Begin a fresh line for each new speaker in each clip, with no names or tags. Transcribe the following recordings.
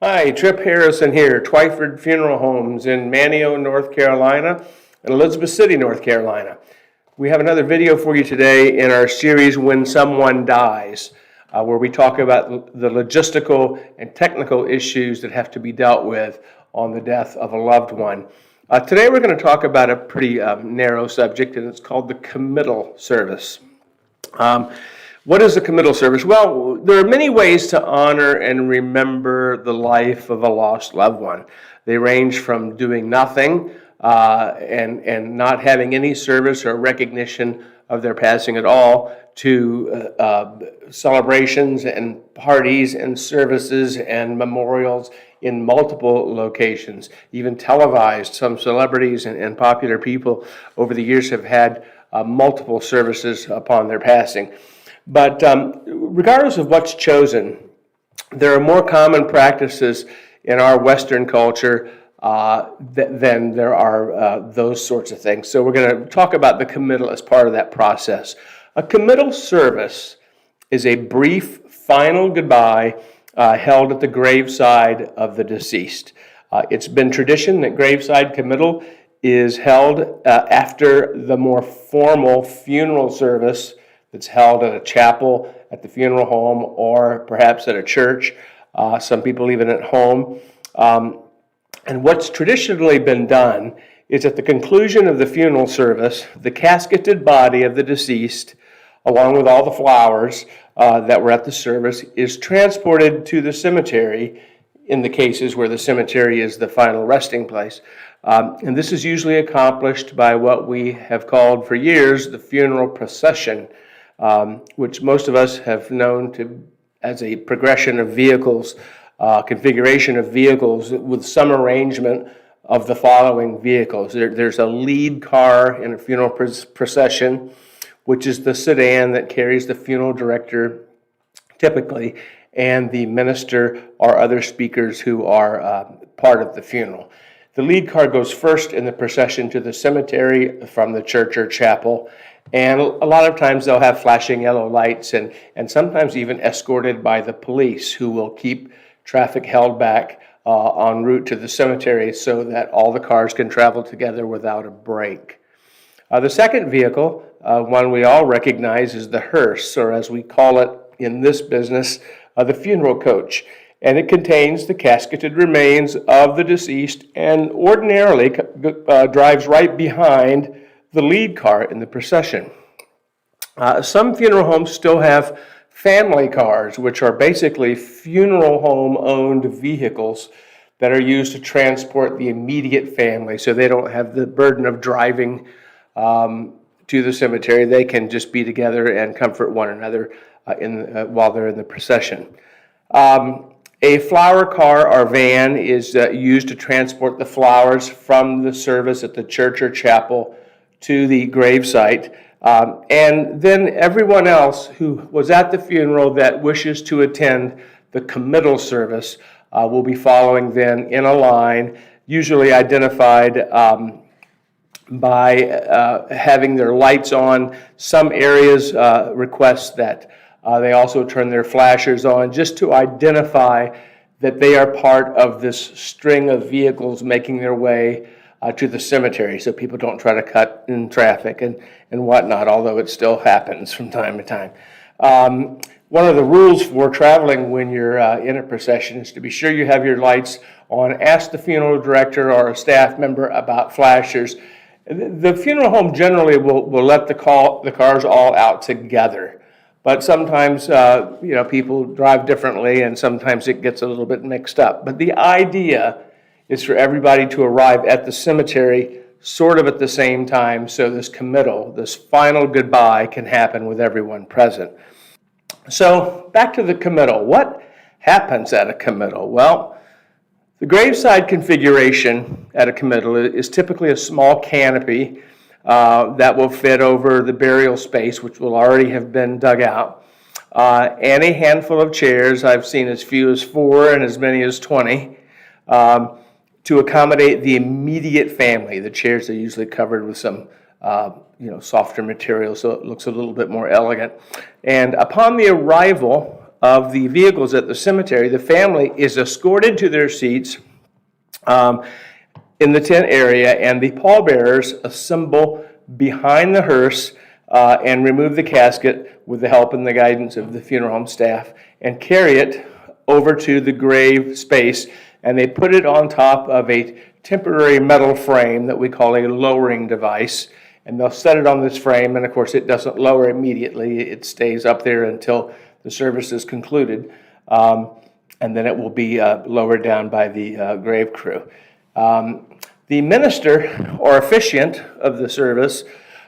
Hi, Tripp Harrison here, Twiford Funeral Homes in Manteo, North Carolina, and Elizabeth City, North Carolina. We have another video for you today in our series, When Someone Dies, where we talk about the logistical and technical issues that have to be dealt with on the death of a loved one. Today we're going to talk about a pretty narrow subject, and it's called the committal service. What is a committal service? Well, there are many ways to honor and remember the life of a lost loved one. They range from doing nothing and not having any service or recognition of their passing at all, to celebrations and parties and services and memorials in multiple locations, even televised. Some celebrities and popular people over the years have had multiple services upon their passing. But regardless of what's chosen, there are more common practices in our Western culture than there are those sorts of things. So we're going to talk about the committal as part of that process. A committal service is a brief final goodbye held at the graveside of the deceased. It's been tradition that graveside committal is held after the more formal funeral service that's held at a chapel, at the funeral home, or perhaps at a church, some people even at home. And what's traditionally been done is at the conclusion of the funeral service, the casketed body of the deceased, along with all the flowers that were at the service, is transported to the cemetery in the cases where the cemetery is the final resting place. And this is usually accomplished by what we have called for years the funeral procession, which most of us have known as a progression of vehicles, configuration of vehicles with some arrangement of the following vehicles. There's a lead car in a funeral procession, which is the sedan that carries the funeral director typically, and the minister or other speakers who are part of the funeral. The lead car goes first in the procession to the cemetery from the church or chapel. And a lot of times they'll have flashing yellow lights and sometimes even escorted by the police, who will keep traffic held back en route to the cemetery so that all the cars can travel together without a break. The second vehicle, one we all recognize, is the hearse, or as we call it in this business, the funeral coach. And it contains the casketed remains of the deceased and ordinarily drives right behind the lead car in the procession. Some funeral homes still have family cars, which are basically funeral home owned vehicles that are used to transport the immediate family, so they don't have the burden of driving to the cemetery. They can just be together and comfort one another while they're in the procession. A flower car or van is used to transport the flowers from the service at the church or chapel to the gravesite. And then everyone else who was at the funeral that wishes to attend the committal service will be following then in a line, usually identified by having their lights on. Some areas request that they also turn their flashers on, just to identify that they are part of this string of vehicles making their way to the cemetery, so people don't try to cut in traffic and whatnot, although it still happens from time to time. One of the rules for traveling when you're in a procession is to be sure you have your lights on. Ask the funeral director or a staff member about flashers. The funeral home generally will let the cars all out together. But sometimes, people drive differently, and sometimes it gets a little bit mixed up. But the idea is for everybody to arrive at the cemetery sort of at the same time, so this committal, this final goodbye, can happen with everyone present. So back to the committal. What happens at a committal? Well, the graveside configuration at a committal is typically a small canopy that will fit over the burial space, which will already have been dug out, and a handful of chairs. I've seen as few as 4 and as many as 20 to accommodate the immediate family. The chairs are usually covered with some softer material, so it looks a little bit more elegant. And upon the arrival of the vehicles at the cemetery, the family is escorted to their seats in the tent area, and the pallbearers assemble behind the hearse and remove the casket with the help and the guidance of the funeral home staff and carry it over to the grave space, and they put it on top of a temporary metal frame that we call a lowering device, and they'll set it on this frame, and of course it doesn't lower immediately. It stays up there until the service is concluded, and then it will be lowered down by the grave crew. The minister or officiant of the service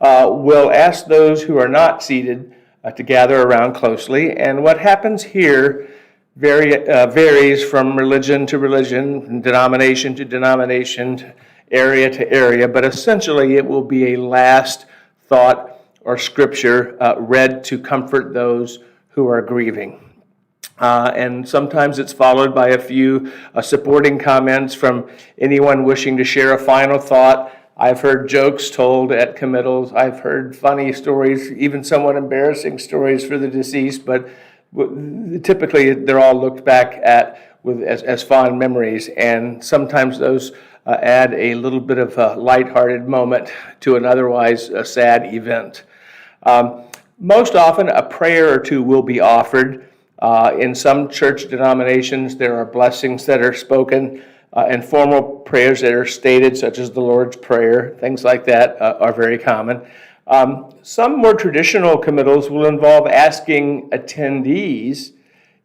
will ask those who are not seated to gather around closely, and what happens here varies from religion to religion, from denomination to denomination, area to area, but essentially it will be a last thought or scripture read to comfort those who are grieving. And sometimes it's followed by a few supporting comments from anyone wishing to share a final thought. I've heard jokes told at committals. I've heard funny stories, even somewhat embarrassing stories for the deceased, but typically they're all looked back at as fond memories, and sometimes those add a little bit of a lighthearted moment to an otherwise sad event. Most often a prayer or two will be offered. In some church denominations there are blessings that are spoken and formal prayers that are stated, such as the Lord's Prayer. Things like that are very common. Some more traditional committals will involve asking attendees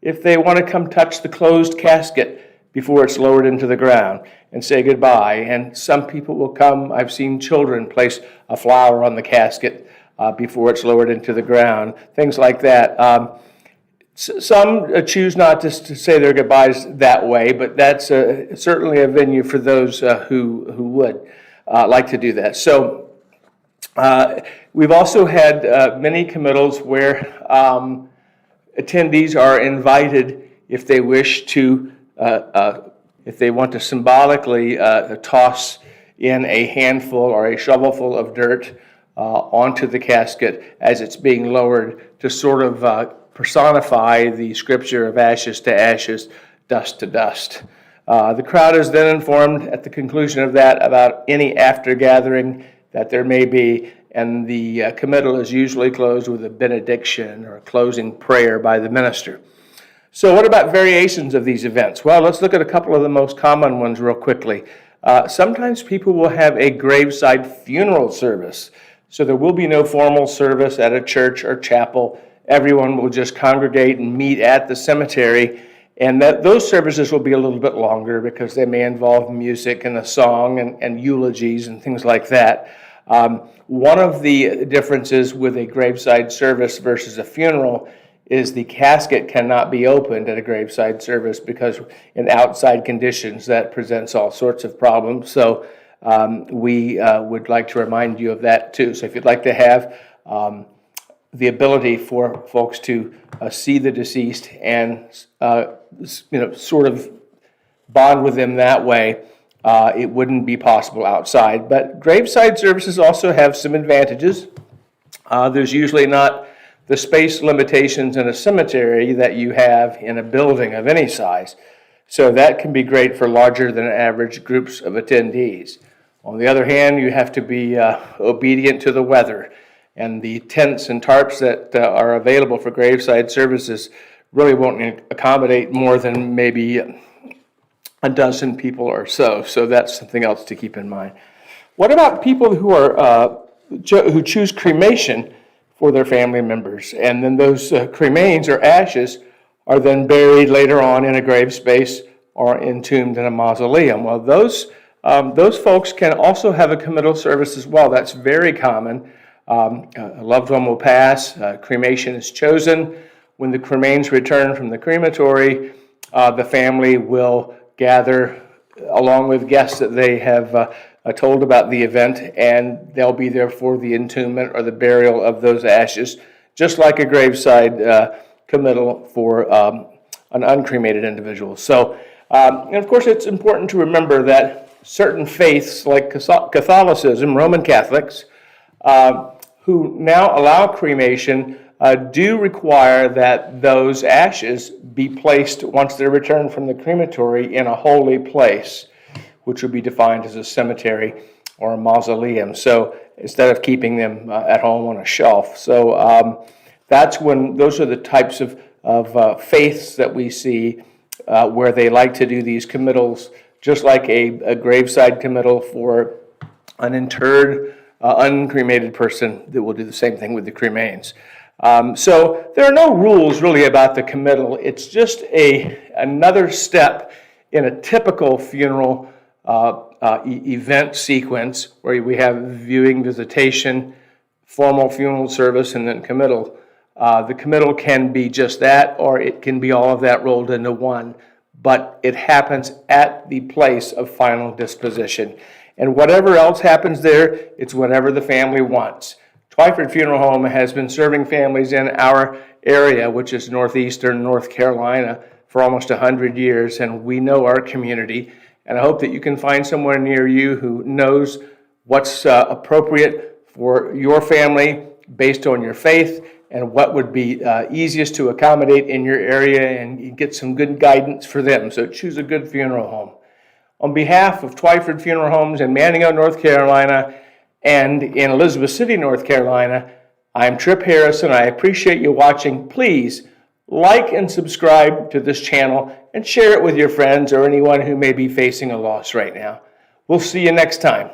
if they want to come touch the closed casket before it's lowered into the ground and say goodbye. And some people will come. I've seen children place a flower on the casket before it's lowered into the ground, things like that. Some choose not to say their goodbyes that way, but that's certainly a venue for those who would like to do that. So we've also had many committals where attendees are invited if they wish to, if they want to symbolically toss in a handful or a shovelful of dirt onto the casket as it's being lowered to sort of personify the scripture of ashes to ashes, dust to dust. The crowd is then informed at the conclusion of that about any after gathering that there may be, and the committal is usually closed with a benediction or a closing prayer by the minister. So what about variations of these events? Well, let's look at a couple of the most common ones real quickly. Sometimes people will have a graveside funeral service. So there will be no formal service at a church or chapel. Everyone will just congregate and meet at the cemetery, and those services will be a little bit longer because they may involve music and a song and eulogies and things like that. One of the differences with a graveside service versus a funeral is the casket cannot be opened at a graveside service because in outside conditions that presents all sorts of problems. So we would like to remind you of that too. So if you'd like to have the ability for folks to see the deceased and sort of bond with them that way, it wouldn't be possible outside. But graveside services also have some advantages. There's usually not the space limitations in a cemetery that you have in a building of any size. So that can be great for larger than average groups of attendees. On the other hand, you have to be obedient to the weather. And the tents and tarps that are available for graveside services really won't accommodate more than maybe a dozen people or so. So that's something else to keep in mind. What about people who are who choose cremation for their family members? And then those cremains or ashes are then buried later on in a grave space or entombed in a mausoleum. Well, those folks can also have a committal service as well. That's very common. A loved one will pass, cremation is chosen. When the cremains return from the crematory, the family will gather along with guests that they have told about the event, and they'll be there for the entombment or the burial of those ashes, just like a graveside committal for an uncremated individual. So, and of course, it's important to remember that certain faiths like Catholicism, Roman Catholics, who now allow cremation, do require that those ashes be placed, once they're returned from the crematory, in a holy place, which would be defined as a cemetery or a mausoleum. So instead of keeping them at home on a shelf. So those are the types of faiths that we see where they like to do these committals, just like a graveside committal for an interred, uncremated person, that will do the same thing with the cremains. So there are no rules really about the committal. It's just another step in a typical funeral event sequence where we have viewing, visitation, formal funeral service, and then committal. The committal can be just that, or it can be all of that rolled into one, but it happens at the place of final disposition. And whatever else happens there, it's whatever the family wants. Twiford Funeral Home has been serving families in our area, which is northeastern North Carolina, for almost 100 years, and we know our community. And I hope that you can find someone near you who knows what's appropriate for your family based on your faith, and what would be easiest to accommodate in your area, and you get some good guidance for them. So choose a good funeral home. On behalf of Twiford Funeral Homes in Manio, North Carolina, and in Elizabeth City, North Carolina, I'm Tripp Harrison. I appreciate you watching. Please like and subscribe to this channel and share it with your friends or anyone who may be facing a loss right now. We'll see you next time.